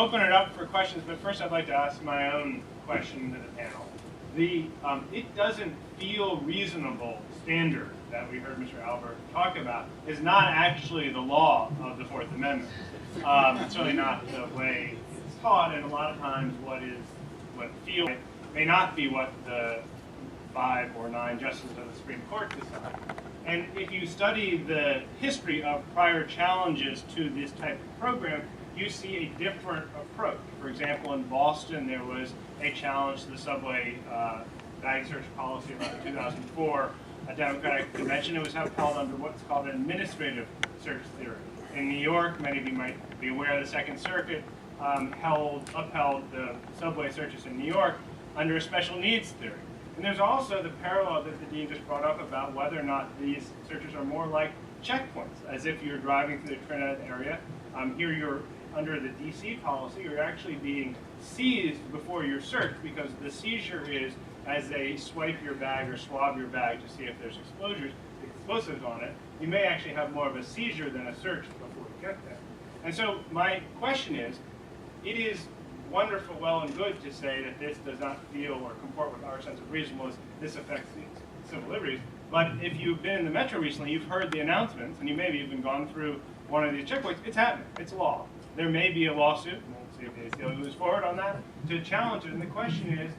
open it up for questions, but first I'd like to ask my own question to the panel. It doesn't feel reasonable standard that we heard Mr. Alpert talk about is not actually the law of the Fourth Amendment. It's really not the way it's taught, and a lot of times what feels may not be what the 5 or 9 justices of the Supreme Court decide. And if you study the history of prior challenges to this type of program, you see a different approach. For example, in Boston, there was a challenge to the subway bag search policy around 2004. A Democratic convention. It was upheld under what's called an administrative search theory. In New York, many of you might be aware, the Second Circuit upheld the subway searches in New York under a special needs theory. And there's also the parallel that the dean just brought up about whether or not these searches are more like checkpoints, as if you're driving through the Trinidad area. Here you're under the DC policy, you're actually being seized before you're searched, because the seizure is as they swipe your bag or swab your bag to see if there's explosives on it. You may actually have more of a seizure than a search before you get there. And so my question is, it is wonderful, well and good to say that this does not feel or comport with our sense of reasonableness, this affects the civil liberties. But if you've been in the metro recently, you've heard the announcements, and you maybe even gone through one of these checkpoints. It's happening. It's law. There may be a lawsuit, and we'll see if the ACLU moves forward on that, to challenge it. And the question is,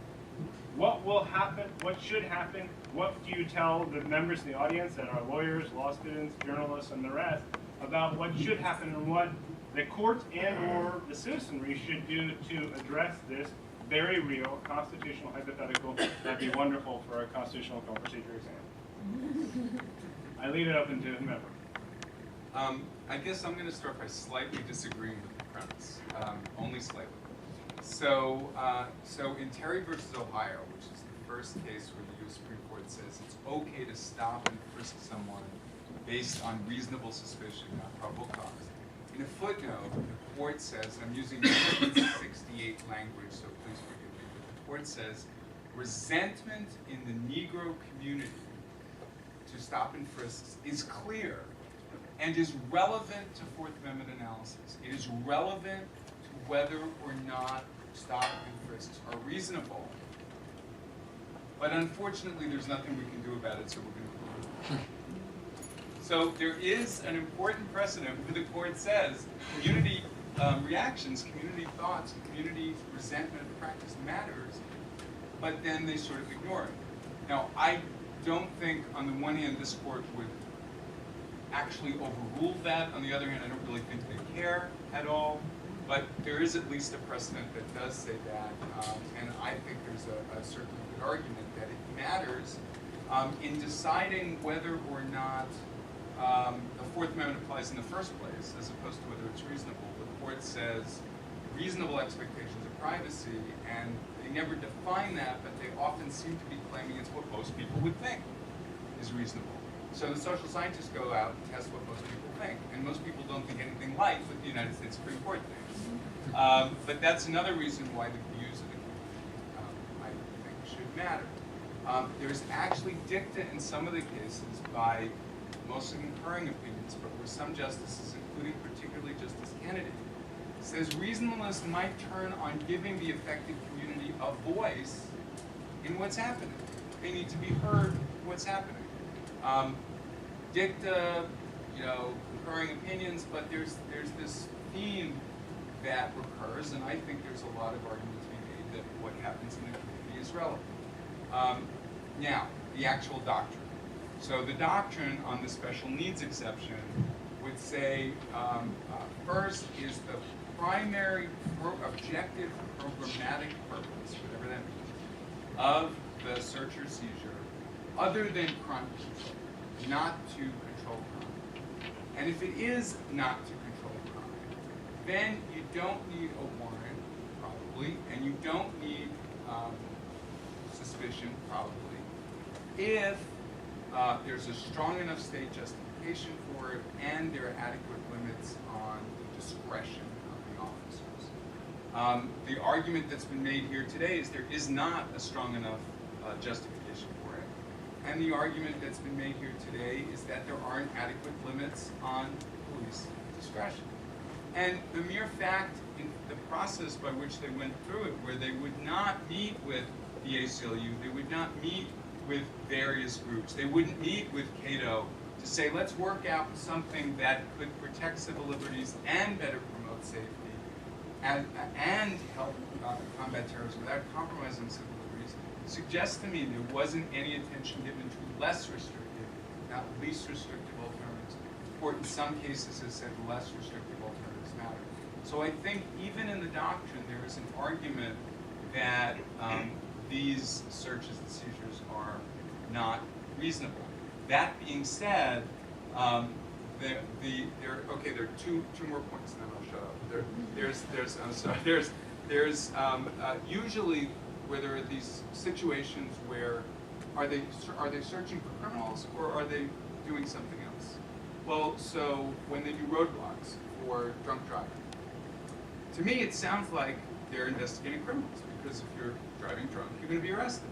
what will happen? What should happen? What do you tell the members of the audience that are lawyers, law students, journalists, and the rest about what should happen and what the courts and or the citizenry should do to address this very real constitutional hypothetical that'd be wonderful for a constitutional criminal procedure exam? I leave it open to whomever. I guess I'm going to start by slightly disagreeing with the premise, only slightly. So in Terry versus Ohio, which is the first case where the U.S. Supreme Court says it's okay to stop and frisk someone based on reasonable suspicion, not probable cause. In a footnote, the court says, and I'm using 1968 language, so please forgive me, but the court says, resentment in the Negro community to stop and frisks is clear and is relevant to Fourth Amendment analysis. It is relevant to whether or not stop and frisks are reasonable. But unfortunately, there's nothing we can do about it, so we're going to. So there is an important precedent where the court says community reactions, community thoughts, community resentment of practice matters, but then they sort of ignore it. Now, I don't think, on the one hand, this court would actually overrule that. On the other hand, I don't really think they care at all. But there is at least a precedent that does say that, and I think there's a certainly good argument that it matters in deciding whether or not the Fourth Amendment applies in the first place, as opposed to whether it's reasonable. The court says reasonable expectations of privacy, and they never define that, but they often seem to be claiming it's what most people would think is reasonable. So the social scientists go out and test what most people think, and most people don't think anything like what the United States Supreme Court thinks. But that's another reason why the views of the community, I think, should matter. There's actually dicta in some of the cases by mostly concurring opinions, but where some justices, including particularly Justice Kennedy, says reasonableness might turn on giving the affected community a voice in what's happening. They need to be heard what's happening. Dicta, concurring opinions, but there's this theme that recurs, and I think there's a lot of argument to be made that what happens in the community is relevant. Now, the actual doctrine. So the doctrine on the special needs exception would say, first is the primary objective programmatic purpose, whatever that means, of the search or seizure, other than crime control, not to control crime. And if it is not to control crime, then you don't need a warrant, probably, and you don't need suspicion, probably, if there's a strong enough state justification for it and there are adequate limits on the discretion of the officers. The argument that's been made here today is there is not a strong enough justification for it. And the argument that's been made here today is that there aren't adequate limits on police discretion. And the mere fact in the process by which they went through it, where they would not meet with the ACLU, they would not meet with various groups, they wouldn't meet with CATO to say, let's work out something that could protect civil liberties and better promote safety and help combat terrorism without compromising civil liberties, suggests to me there wasn't any attention given to less restrictive, not least restrictive alternatives. The court in some cases has said less restrictive alternatives matter. So I think even in the doctrine there is an argument that these searches and seizures are not reasonable. That being said, there are two more points, and then I'll shut up. There's usually where there are these situations where are they searching for criminals or are they doing something else? Well, so when they do roadblocks for drunk driving, to me it sounds like they're investigating criminals, because if you're driving drunk, you're going to be arrested.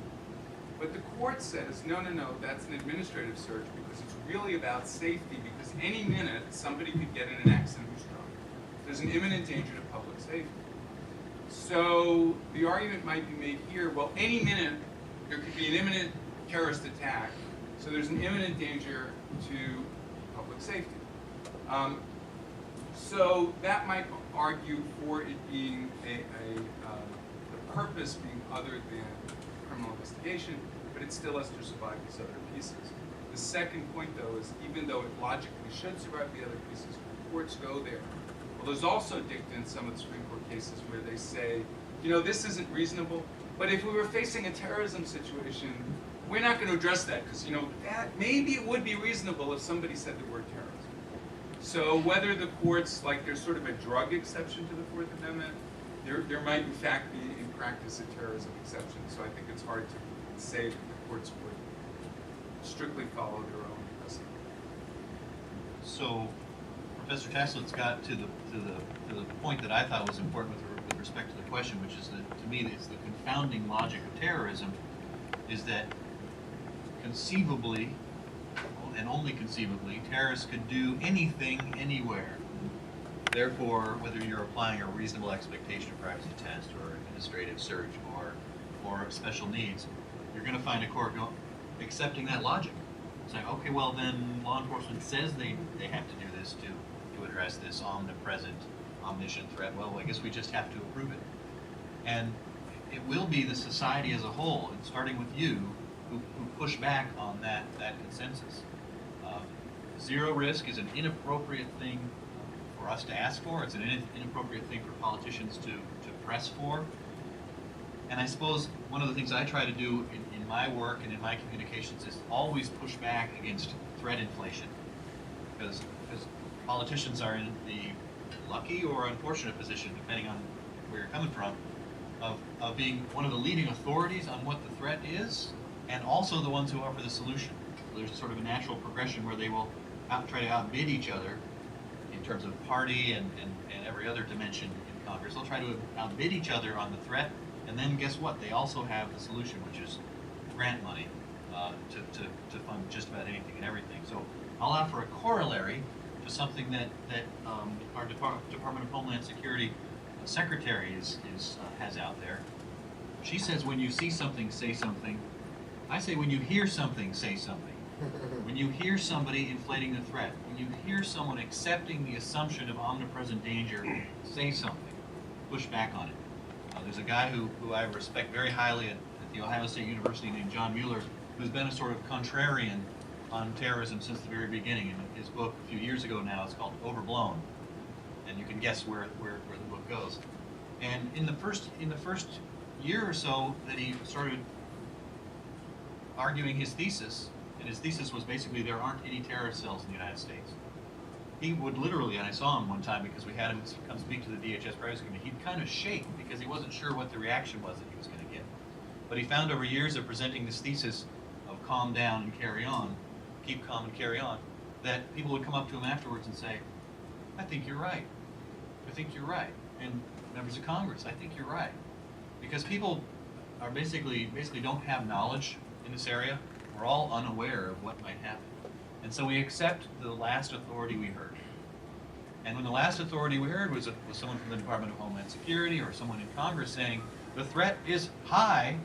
But the court says, no, that's an administrative search because it's really about safety, because any minute somebody could get in an accident who's drunk. There's an imminent danger to public safety. So the argument might be made here, well, any minute there could be an imminent terrorist attack, so there's an imminent danger to public safety. So that might argue for it being the purpose being other than criminal investigation, but it still has to survive these other pieces. The second point, though, is even though it logically should survive the other pieces, when courts go there, well, there's also dicta in some of the Supreme Court cases where they say, this isn't reasonable, but if we were facing a terrorism situation, we're not going to address that, because, that maybe it would be reasonable if somebody said the word terrorism. So whether the courts, like there's sort of a drug exception to the Fourth Amendment, there might in fact be in practice a terrorism exception. So I think it's hard to say that the courts would strictly follow their own precedent. So Professor Taslitz got to the point that I thought was important with respect to the question, which is that to me it's the confounding logic of terrorism, is that conceivably, and only conceivably, terrorists could do anything, anywhere. Therefore, whether you're applying a reasonable expectation of privacy test or administrative search or special needs, you're going to find a court accepting that logic. Saying, okay, well then law enforcement says they have to do this to address this omnipresent, omniscient threat. Well, I guess we just have to approve it. And it will be the society as a whole, and starting with you, who push back on that consensus. Zero risk is an inappropriate thing for us to ask for. It's an inappropriate thing for politicians to press for. And I suppose one of the things I try to do in my work and in my communications is always push back against threat inflation. Because politicians are in the lucky or unfortunate position, depending on where you're coming from, of being one of the leading authorities on what the threat is, and also the ones who offer the solution. So there's sort of a natural progression where they will try to outbid each other in terms of party and every other dimension in Congress. They'll try to outbid each other on the threat, and then guess what? They also have the solution, which is grant money to fund just about anything and everything. So I'll offer a corollary to something that our Department of Homeland Security secretary has out there. She says, when you see something, say something. I say, when you hear something, say something. When you hear somebody inflating the threat, when you hear someone accepting the assumption of omnipresent danger, say something. Push back on it. There's a guy who I respect very highly at the Ohio State University named John Mueller, who's been a sort of contrarian on terrorism since the very beginning. And his book a few years ago now is called Overblown. And you can guess where the book goes. And in the first year or so that he started arguing his thesis, and his thesis was basically there aren't any terrorist cells in the United States. He would literally, and I saw him one time because we had him come speak to the DHS Privacy Committee, he'd kind of shake because he wasn't sure what the reaction was that he was going to get. But he found over years of presenting this thesis of calm down and carry on, keep calm and carry on, that people would come up to him afterwards and say, I think you're right. I think you're right. And members of Congress, I think you're right. Because people are basically don't have knowledge in this area. We're all unaware of what might happen. And so we accept the last authority we heard. And when the last authority we heard was someone from the Department of Homeland Security or someone in Congress saying the threat is high,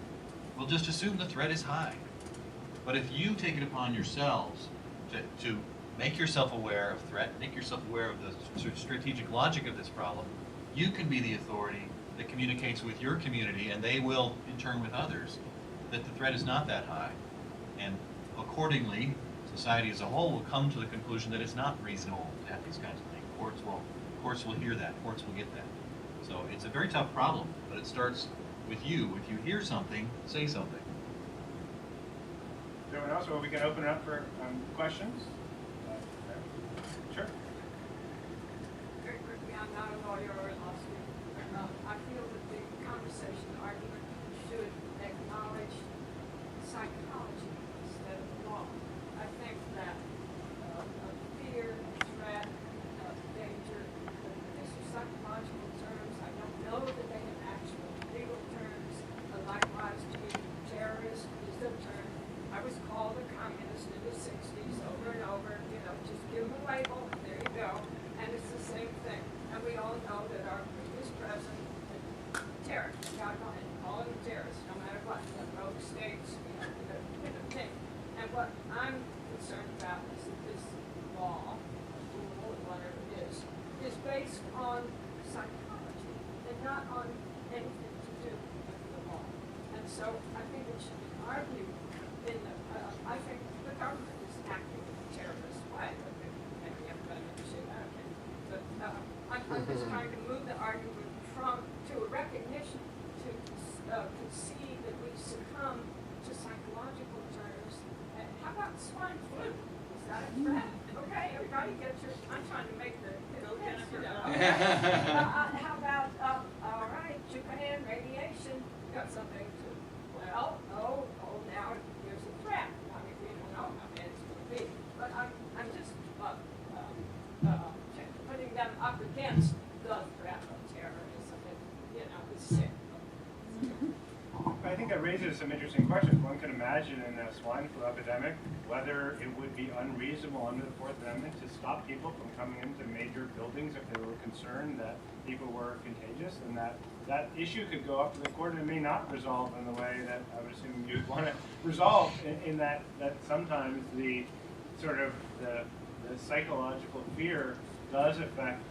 we'll just assume the threat is high. But if you take it upon yourselves to make yourself aware of threat, make yourself aware of the strategic logic of this problem, you can be the authority that communicates with your community, and they will, in turn with others, that the threat is not that high. And accordingly, society as a whole will come to the conclusion that it's not reasonable to have these kinds of things. Courts will hear that. Courts will get that. So it's a very tough problem, but it starts with you. If you hear something, say something. Anyone else, or we can open it up for questions? Sure. Very quickly, I'm not a lawyer or a law student. I feel that the conversation, argument should acknowledge psychology instead of law. I think that fear, threat, danger, these are psychological terms. I don't know that they have actual legal terms. Likewise, to me, terrorist is the term. I was called a communist in the 60s over and over, just give them a label, and there you go. And it's the same thing. And we all know that our previous president, terrorist, got on it, call him a terrorist, no matter what, the rogue states, the thing. And what I'm concerned about is that this law, rule, whatever it is based on psychology and not on anything to do with the law. And so I think it should be argued I think the government is acting in a terrorist way. Maybe everybody understands that. But I'm just trying to move the argument to a recognition to concede that we succumb to psychological terms. And how about swine flu? Is that a threat? Okay, everybody get your. I'm trying to make the how about all right, Japan radiation got something to. Well, now there's a threat. I mean, we don't know how bad it's going to be. But I'm just putting them up against the threat of terrorism. It's sick. I think that raises some interesting questions. One could imagine in a swine flu epidemic whether it would be unreasonable under the Fourth Amendment to stop people from coming into major buildings if they were concerned that people were contagious, and that issue could go up to the court and it may not resolve in the way that I would assume you'd want to resolve, in that sometimes the sort of the psychological fear does affect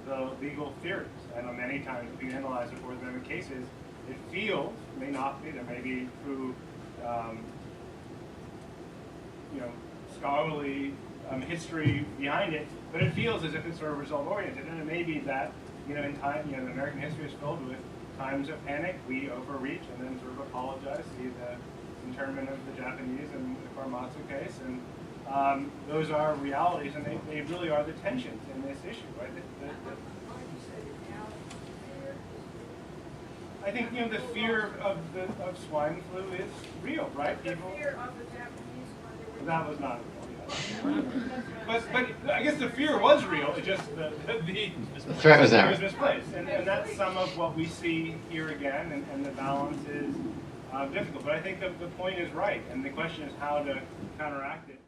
the legal theories. I know many times if you analyze the Fourth Amendment cases, it feels, may not be, there may be through scholarly history behind it, but it feels as if it's sort of result-oriented, and it may be that, in time, the American history is filled with times of panic, we overreach and then sort of apologize, see the internment of the Japanese in the Korematsu case, and those are realities, and they really are the tensions in this issue, right? I think the fear of swine flu is real, right? People. The fear of the Japanese when they were. That was not real. Yes. But I guess the fear was real. It just the threat was there. It was misplaced, and that's some of what we see here again, and the balance is difficult. But I think the point is right, and the question is how to counteract it.